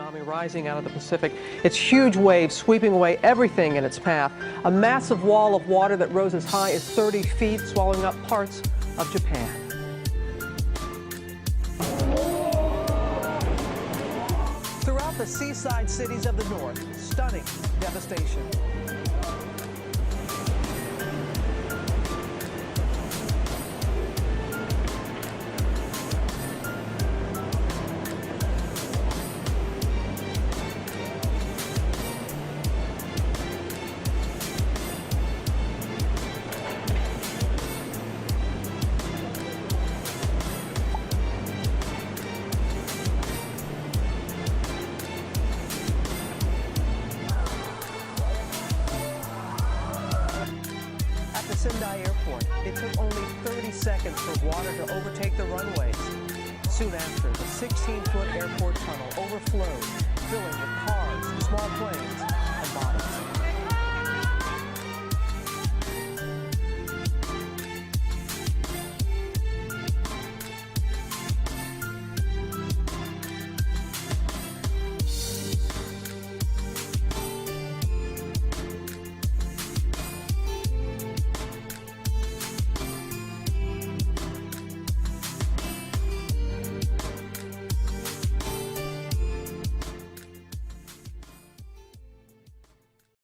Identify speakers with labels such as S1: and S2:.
S1: tsunami rising out of the Pacific. Its huge waves sweeping away everything in its path. A massive wall of water that rose as high as 30 feet, swallowing up parts of Japan. Throughout the seaside cities of the north, stunning devastation. At Sendai Airport, it took only 30 seconds for water to overtake the runways. Soon after, the 16-foot airport tunnel overflowed, filling with cars and small planes.